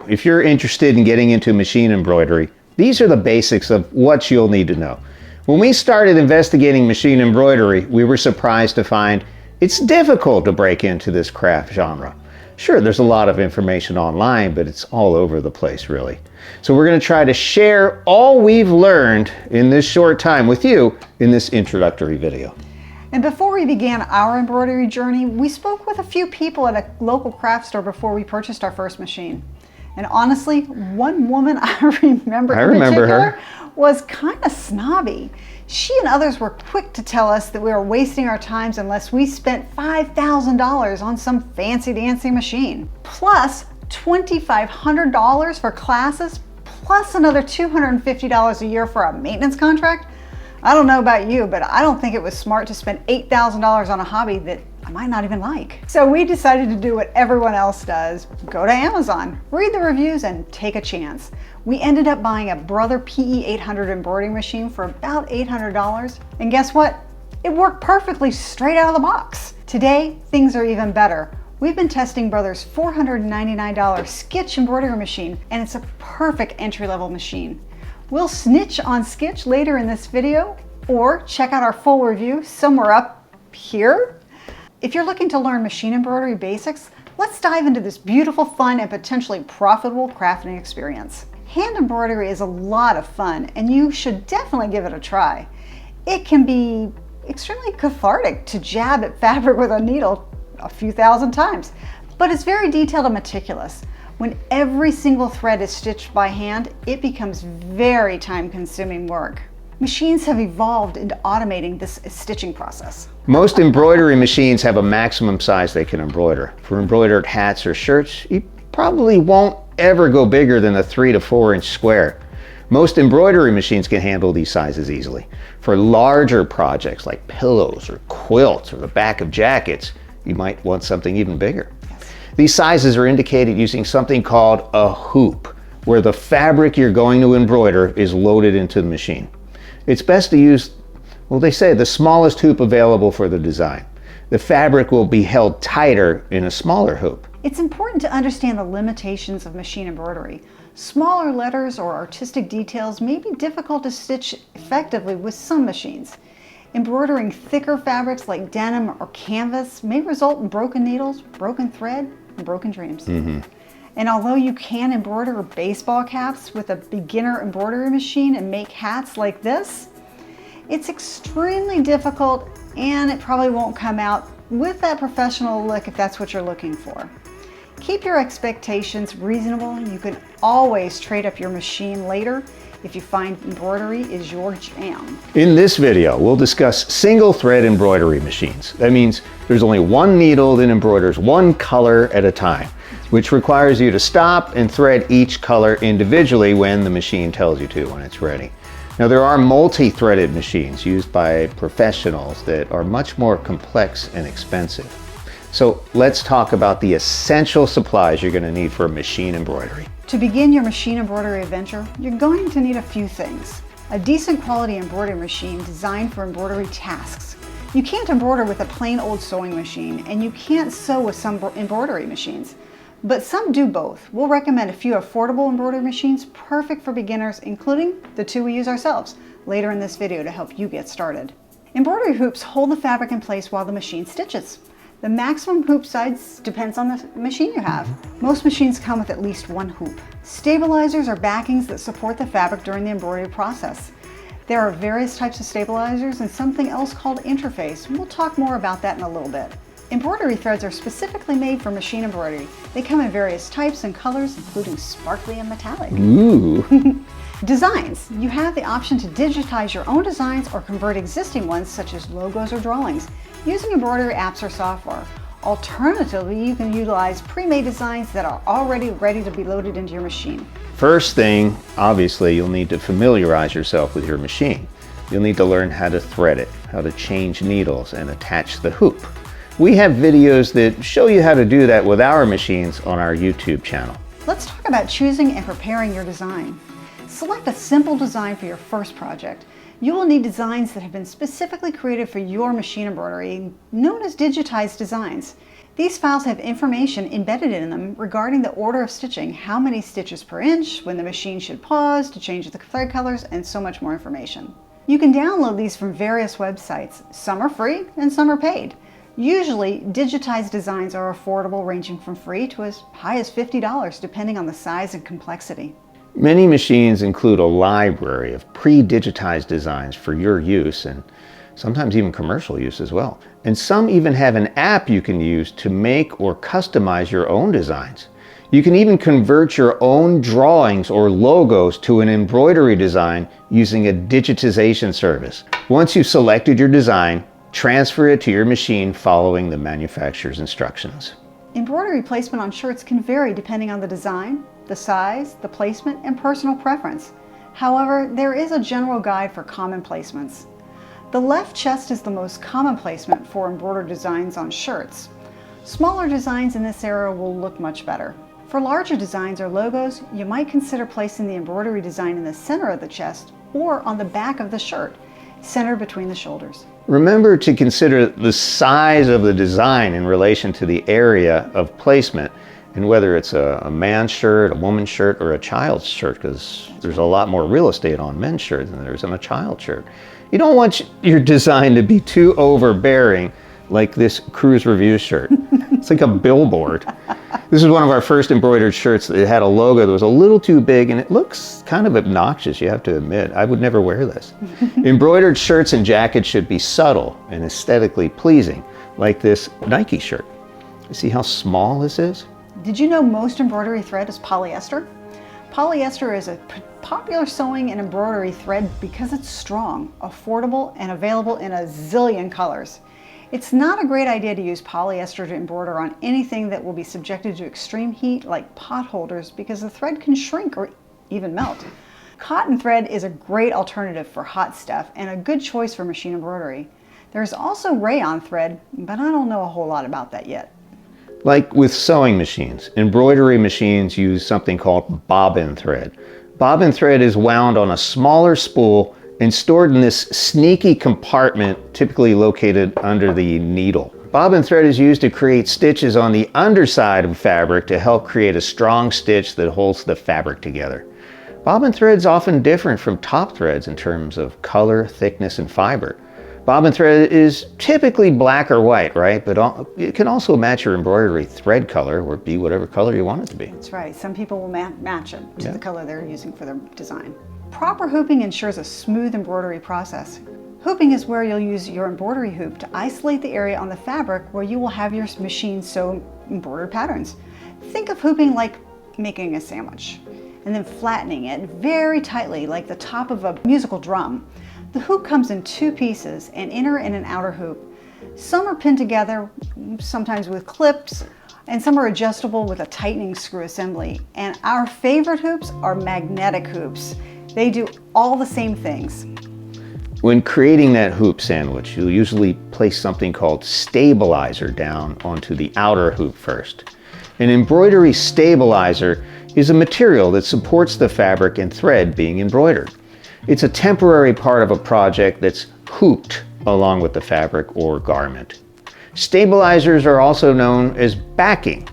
If you're interested in getting into machine embroidery, these are the basics of what you'll need to know. When we started investigating machine embroidery, we were surprised to find it's difficult to break into this craft genre. Sure, there's a lot of information online, but it's all over the place, really. So we're going to try to share all we've learned in this short time with you in this introductory video. And before we began our embroidery journey, we spoke with a few people at a local craft store before we purchased our first machine. And honestly, one woman I remember her was kind of snobby. She and others were quick to tell us that we were wasting our times unless we spent $5,000 on some fancy dancing machine. Plus $2,500 for classes, plus another $250 a year for a maintenance contract. I don't know about you, but I don't think it was smart to spend $8,000 on a hobby that I might not even like. So we decided to do what everyone else does. Go to Amazon, read the reviews, and take a chance. We ended up buying a Brother PE800 embroidery machine for about $800. And guess what? It worked perfectly straight out of the box. Today, things are even better. We've been testing Brother's $499 Skitch embroidery machine, and it's a perfect entry-level machine. We'll snitch on Skitch later in this video, or check out our full review somewhere up here. If you're looking to learn machine embroidery basics, let's dive into this beautiful, fun, and potentially profitable crafting experience. Hand embroidery is a lot of fun, and you should definitely give it a try. It can be extremely cathartic to jab at fabric with a needle a few thousand times, but it's very detailed and meticulous. When every single thread is stitched by hand, it becomes very time-consuming work. Machines have evolved into automating this stitching process. Most embroidery machines have a maximum size they can embroider. For embroidered hats or shirts, you probably won't ever go bigger than a 3 to 4 inch square. Most embroidery machines can handle these sizes easily. For larger projects like pillows or quilts or the back of jackets, you might want something even bigger. These sizes are indicated using something called a hoop, where the fabric you're going to embroider is loaded into the machine. It's best to use, well, they say the smallest hoop available for the design. The fabric will be held tighter in a smaller hoop. It's important to understand the limitations of machine embroidery. Smaller letters or artistic details may be difficult to stitch effectively with some machines. Embroidering thicker fabrics like denim or canvas may result in broken needles, broken thread, and broken dreams. And although you can embroider baseball caps with a beginner embroidery machine and make hats like this, it's extremely difficult, and it probably won't come out with that professional look if that's what you're looking for. Keep your expectations reasonable. You can always trade up your machine later if you find embroidery is your jam. In this video, we'll discuss single thread embroidery machines. That means there's only one needle that embroiders one color at a time, which requires you to stop and thread each color individually when the machine tells you to, when it's ready. Now, there are multi-threaded machines used by professionals that are much more complex and expensive. So let's talk about the essential supplies you're going to need for machine embroidery. To begin your machine embroidery adventure, you're going to need a few things. A decent quality embroidery machine designed for embroidery tasks. You can't embroider with a plain old sewing machine, and you can't sew with some embroidery machines. But some do both. We'll recommend a few affordable embroidery machines perfect for beginners, including the two we use ourselves, later in this video to help you get started. Embroidery hoops hold the fabric in place while the machine stitches. The maximum hoop size depends on the machine you have. Most machines come with at least one hoop. Stabilizers are backings that support the fabric during the embroidery process. There are various types of stabilizers and something else called interface. We'll talk more about that in a little bit. Embroidery threads are specifically made for machine embroidery. They come in various types and colors, including sparkly and metallic. Ooh. Designs. You have the option to digitize your own designs or convert existing ones, such as logos or drawings, using embroidery apps or software. Alternatively, you can utilize pre-made designs that are already ready to be loaded into your machine. First thing, obviously, you'll need to familiarize yourself with your machine. You'll need to learn how to thread it, how to change needles, and attach the hoop. We have videos that show you how to do that with our machines on our YouTube channel. Let's talk about choosing and preparing your design. Select a simple design for your first project. You will need designs that have been specifically created for your machine embroidery, known as digitized designs. These files have information embedded in them regarding the order of stitching, how many stitches per inch, when the machine should pause to change the thread colors, and so much more information. You can download these from various websites. Some are free and some are paid. Usually, digitized designs are affordable, ranging from free to as high as $50, depending on the size and complexity. Many machines include a library of pre-digitized designs for your use, and sometimes even commercial use as well. And some even have an app you can use to make or customize your own designs. You can even convert your own drawings or logos to an embroidery design using a digitization service. Once you've selected your design, transfer it to your machine following the manufacturer's instructions. Embroidery placement on shirts can vary depending on the design, the size, the placement, and personal preference. However, there is a general guide for common placements. The left chest is the most common placement for embroidered designs on shirts. Smaller designs in this area will look much better. For larger designs or logos, you might consider placing the embroidery design in the center of the chest or on the back of the shirt, centered between the shoulders. Remember to consider the size of the design in relation to the area of placement, and whether it's a man's shirt, a woman's shirt, or a child's shirt, because there's a lot more real estate on men's shirts than there is on a child's shirt. You don't want your design to be too overbearing, like this cruise review shirt. It's like a billboard. This is one of our first embroidered shirts that had a logo that was a little too big, and it looks kind of obnoxious, you have to admit. I would never wear this. Embroidered shirts and jackets should be subtle and aesthetically pleasing, like this Nike shirt. You see how small this is? Did you know most embroidery thread is polyester? Polyester is a popular sewing and embroidery thread because it's strong, affordable, and available in a zillion colors. It's not a great idea to use polyester to embroider on anything that will be subjected to extreme heat, like pot holders, because the thread can shrink or even melt. Cotton thread is a great alternative for hot stuff and a good choice for machine embroidery. There's also rayon thread, but I don't know a whole lot about that yet. Like with sewing machines, embroidery machines use something called bobbin thread. Bobbin thread is wound on a smaller spool and stored in this sneaky compartment typically located under the needle. Bobbin thread is used to create stitches on the underside of fabric to help create a strong stitch that holds the fabric together. Bobbin thread is often different from top threads in terms of color, thickness, and fiber. Bobbin thread is typically black or white, right? But it can also match your embroidery thread color or be whatever color you want it to be. That's right. Some people will match it to the color they're using for their design. Proper hooping ensures a smooth embroidery process. Hooping is where you'll use your embroidery hoop to isolate the area on the fabric where you will have your machine sew embroidered patterns. Think of hooping like making a sandwich and then flattening it very tightly like the top of a musical drum. The hoop comes in two pieces, an inner and an outer hoop. Some are pinned together, sometimes with clips, and some are adjustable with a tightening screw assembly. And our favorite hoops are magnetic hoops. They do all the same things. When creating that hoop sandwich, you'll usually place something called stabilizer down onto the outer hoop first. An embroidery stabilizer is a material that supports the fabric and thread being embroidered. It's a temporary part of a project that's hooped along with the fabric or garment. Stabilizers are also known as backing.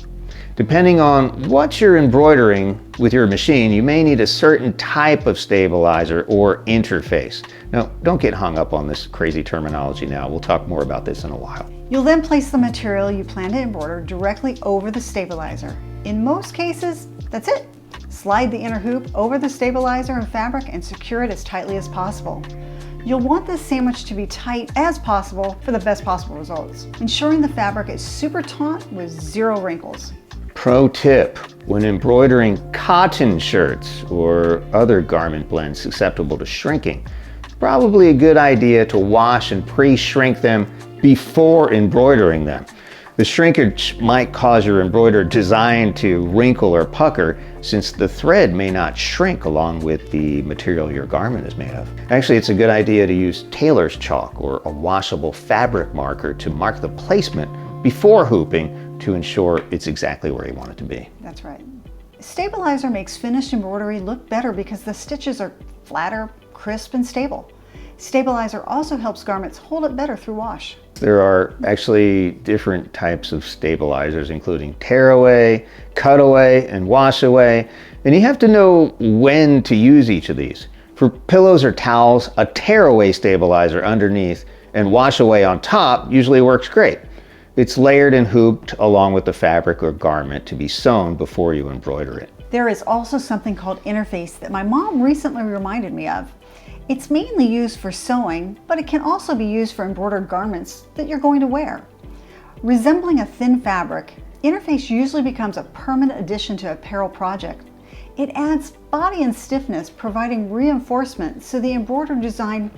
Depending on what you're embroidering with your machine, you may need a certain type of stabilizer or interface. Now, don't get hung up on this crazy terminology now. We'll talk more about this in a while. You'll then place the material you plan to embroider directly over the stabilizer. In most cases, that's it. Slide the inner hoop over the stabilizer and fabric and secure it as tightly as possible. You'll want this sandwich to be tight as possible for the best possible results, ensuring the fabric is super taut with zero wrinkles. Pro tip, when embroidering cotton shirts or other garment blends susceptible to shrinking, it's probably a good idea to wash and pre-shrink them before embroidering them. The shrinkage might cause your embroidered design to wrinkle or pucker, since the thread may not shrink along with the material your garment is made of. Actually, it's a good idea to use tailor's chalk or a washable fabric marker to mark the placement before hooping to ensure it's exactly where you want it to be. That's right. Stabilizer makes finished embroidery look better because the stitches are flatter, crisp, and stable. Stabilizer also helps garments hold up better through wash. There are actually different types of stabilizers, including tearaway, cutaway, and washaway. And you have to know when to use each of these. For pillows or towels, a tearaway stabilizer underneath and washaway on top usually works great. It's layered and hooped along with the fabric or garment to be sewn before you embroider it. There is also something called interface that my mom recently reminded me of. It's mainly used for sewing, but it can also be used for embroidered garments that you're going to wear. Resembling a thin fabric, interface usually becomes a permanent addition to an apparel project. It adds body and stiffness, providing reinforcement so the embroidered design,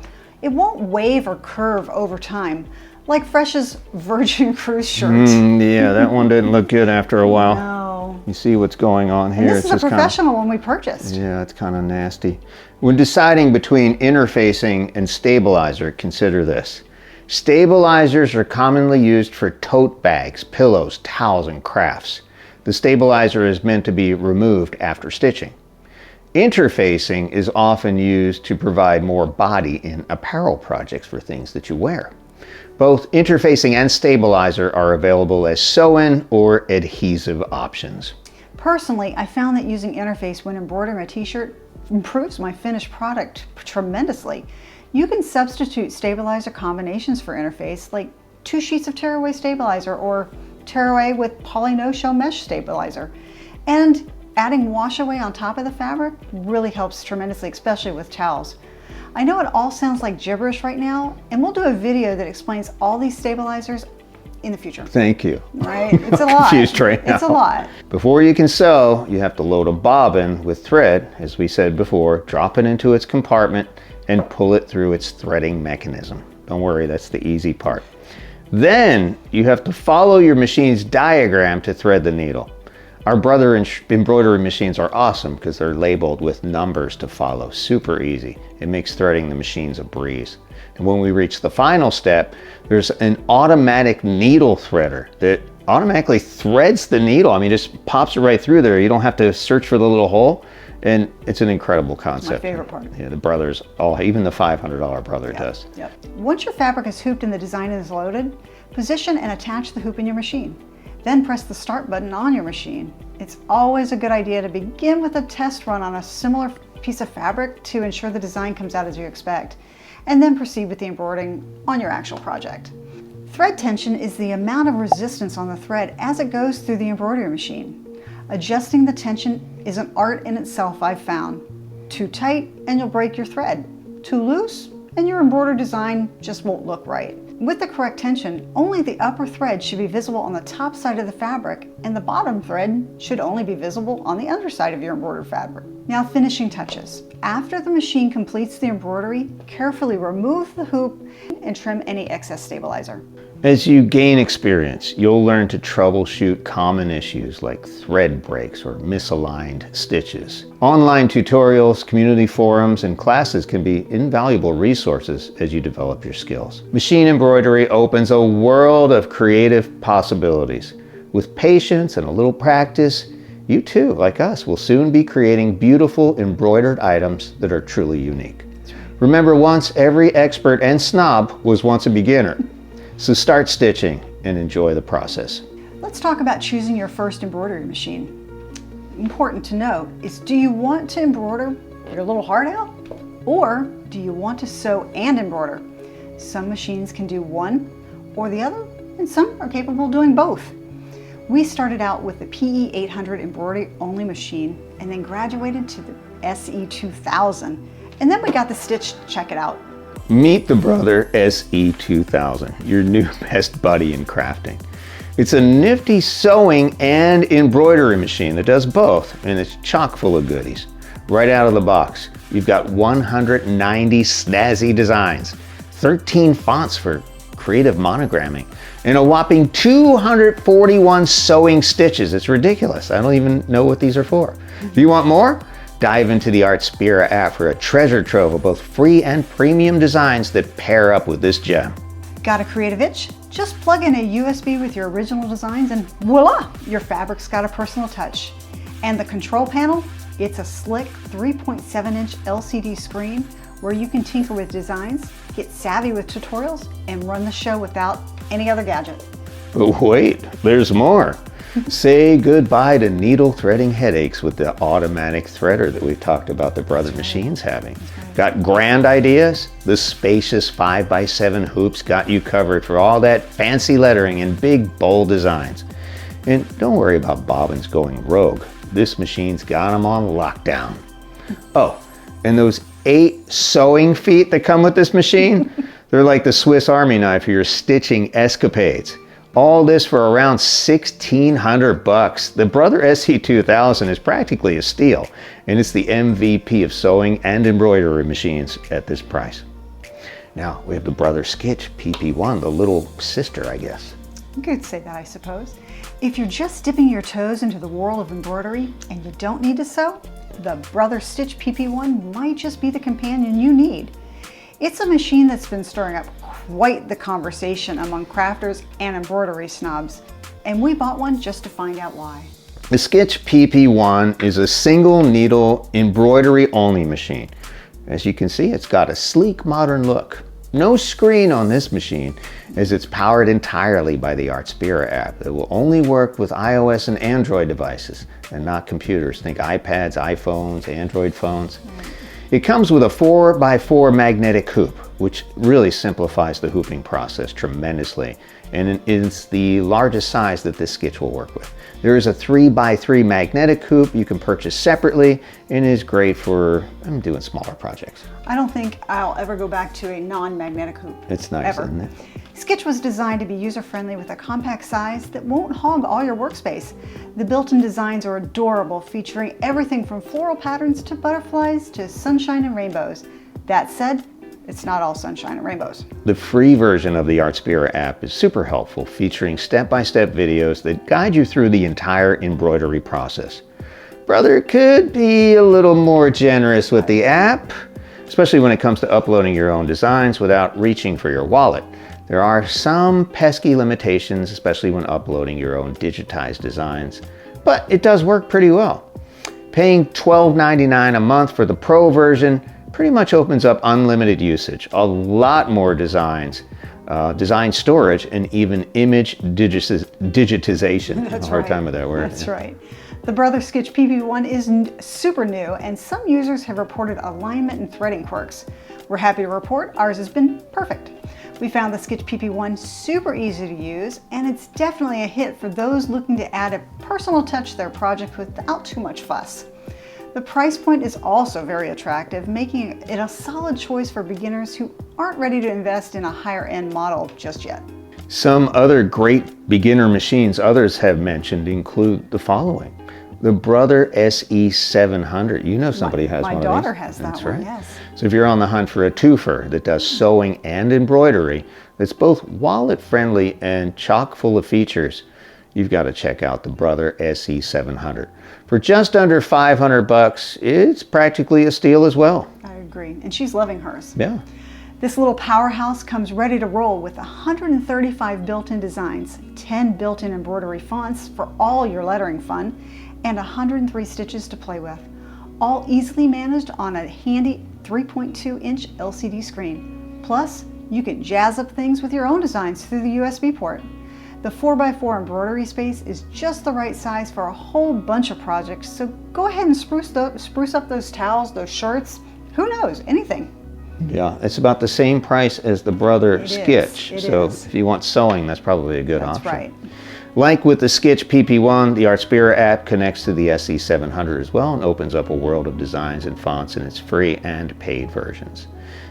it won't wave or curve over time, like Fresh's Virgin Cruise shirt. Yeah, that one didn't look good after a while. No. You see what's going on here. And this is a professional one we purchased. Yeah, it's kind of nasty. When deciding between interfacing and stabilizer, consider this. Stabilizers are commonly used for tote bags, pillows, towels, and crafts. The stabilizer is meant to be removed after stitching. Interfacing is often used to provide more body in apparel projects for things that you wear. Both interfacing and stabilizer are available as sew-in or adhesive options. Personally, I found that using interface when embroidering a t-shirt improves my finished product tremendously. You can substitute stabilizer combinations for interface, like 2 sheets of tearaway stabilizer or tearaway with poly no-show mesh stabilizer. And adding washaway on top of the fabric really helps tremendously, especially with towels. I know it all sounds like gibberish right now, and we'll do a video that explains all these stabilizers in the future. Thank you. Right? It's a lot. Confused right now. It's a lot. Before you can sew, you have to load a bobbin with thread, as we said before, drop it into its compartment, and pull it through its threading mechanism. Don't worry, that's the easy part. Then you have to follow your machine's diagram to thread the needle. Our Brother embroidery machines are awesome because they're labeled with numbers to follow. Super easy. It makes threading the machines a breeze. And when we reach the final step, there's an automatic needle threader that automatically threads the needle. I mean, just pops it right through there. You don't have to search for the little hole. And it's an incredible concept. My favorite part. Yeah, the Brothers, even the $500 Brother does. Yep. Once your fabric is hooped and the design is loaded, position and attach the hoop in your machine. Then press the start button on your machine. It's always a good idea to begin with a test run on a similar piece of fabric to ensure the design comes out as you expect, and then proceed with the embroidering on your actual project. Thread tension is the amount of resistance on the thread as it goes through the embroidery machine. Adjusting the tension is an art in itself, I've found. Too tight and you'll break your thread. Too loose and your embroidered design just won't look right. With the correct tension, only the upper thread should be visible on the top side of the fabric, and the bottom thread should only be visible on the underside of your embroidered fabric. Now, finishing touches. After the machine completes the embroidery, carefully remove the hoop and trim any excess stabilizer. As you gain experience, you'll learn to troubleshoot common issues like thread breaks or misaligned stitches. Online tutorials, community forums, and classes can be invaluable resources as you develop your skills. Machine embroidery opens a world of creative possibilities. With patience and a little practice, you too, like us, will soon be creating beautiful embroidered items that are truly unique. Remember, once every expert and snob was once a beginner. So start stitching and enjoy the process. Let's talk about choosing your first embroidery machine. Important to note is, do you want to embroider your little heart out? Or do you want to sew and embroider? Some machines can do one or the other, and some are capable of doing both. We started out with the PE800 embroidery only machine and then graduated to the SE2000. And then we got the Stitch to check it out. Meet the Brother SE2000, your new best buddy in crafting. It's a nifty sewing and embroidery machine that does both, and it's chock full of goodies. Right out of the box, you've got 190 snazzy designs, 13 fonts for creative monogramming, and a whopping 241 sewing stitches. It's ridiculous. I don't even know what these are for. Do you want more? Dive into the Artspira app for a treasure trove of both free and premium designs that pair up with this gem. Got a creative itch? Just plug in a USB with your original designs and voila, your fabric's got a personal touch. And the control panel? It's a slick 3.7-inch LCD screen where you can tinker with designs get savvy with tutorials, and run the show without any other gadget. But wait, there's more. Say goodbye to needle threading headaches with the automatic threader that we've talked about the Brother machines having. Got grand ideas? The spacious 5x7 hoops got you covered for all that fancy lettering and big, bold designs. And don't worry about bobbins going rogue. This machine's got them on lockdown. Oh, and those 8 sewing feet that come with this machine, they're like the Swiss Army knife for your stitching escapades. All this for around $1,600. The Brother SC2000 is practically a steal, and it's the MVP of sewing and embroidery machines at this price. Now we have the Brother Skitch PP1, the little sister, I guess. You could say that, I suppose. If you're just dipping your toes into the world of embroidery and you don't need to sew, the Brother Skitch PP1 might just be the companion you need. It's a machine that's been stirring up quite the conversation among crafters and embroidery snobs, and we bought one just to find out why. The Skitch PP1 is a single needle embroidery only machine. As you can see, it's got a sleek modern look. No screen on this machine, as it's powered entirely by the Artspira app that will only work with iOS and Android devices and not computers. Think iPads, iPhones, Android phones. It comes with a 4x4 magnetic hoop, which really simplifies the hooping process tremendously, and it is the largest size that this Skitch will work with. There is a 3x3 magnetic hoop you can purchase separately and is great for doing smaller projects. I don't think I'll ever go back to a non-magnetic hoop. It's nice, ever. isn't it? Skitch was designed to be user-friendly with a compact size that won't hog all your workspace. The built-in designs are adorable, featuring everything from floral patterns to butterflies to sunshine and rainbows. That said, it's not all sunshine and rainbows. The free version of the Artspira app is super helpful, featuring step-by-step videos that guide you through the entire embroidery process. Brother could be a little more generous with the app, especially when it comes to uploading your own designs without reaching for your wallet. There are some pesky limitations, especially when uploading your own digitized designs, but it does work pretty well. Paying $12.99 a month for the Pro version pretty much opens up unlimited usage, a lot more designs, design storage, and even image digitization. That's a hard right. time with that word. That's right. The Brother Skitch PP1 is super new, and some users have reported alignment and threading quirks. We're happy to report ours has been perfect. We found the Skitch PP1 super easy to use, and it's definitely a hit for those looking to add a personal touch to their project without too much fuss. The price point is also very attractive, making it a solid choice for beginners who aren't ready to invest in a higher end model just yet. Some other great beginner machines others have mentioned include the following. The Brother SE700. You know somebody has one of these. My daughter has that That's one, right. yes. So if you're on the hunt for a twofer that does sewing and embroidery, that's both wallet friendly and chock full of features, you've got to check out the Brother SE700. For just under $500, it's practically a steal as well. I agree, and she's loving hers. Yeah. This little powerhouse comes ready to roll with 135 built-in designs, 10 built-in embroidery fonts for all your lettering fun, and 103 stitches to play with, all easily managed on a handy 3.2-inch LCD screen. Plus, you can jazz up things with your own designs through the USB port. The 4x4 embroidery space is just the right size for a whole bunch of projects, so go ahead and spruce up those towels, those shirts, who knows, anything. Yeah, it's about the same price as the Brother Skitch. It so is. if you want sewing, that's probably a good option. That's right. Like with the Skitch PP1, the Artspira app connects to the SE700 as well and opens up a world of designs and fonts in its free and paid versions.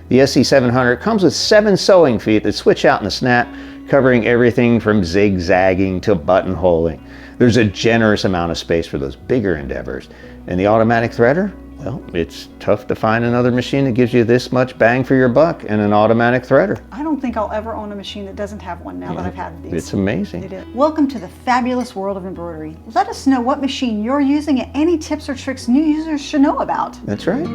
The SE700 comes with 7 sewing feet that switch out in a snap, covering everything from zigzagging to buttonholing. There's a generous amount of space for those bigger endeavors. And the automatic threader? Well, it's tough to find another machine that gives you this much bang for your buck and an automatic threader. I don't think I'll ever own a machine that doesn't have one now that I've had these. It's amazing. It is. Welcome to the fabulous world of embroidery. Let us know what machine you're using and any tips or tricks new users should know about. That's right.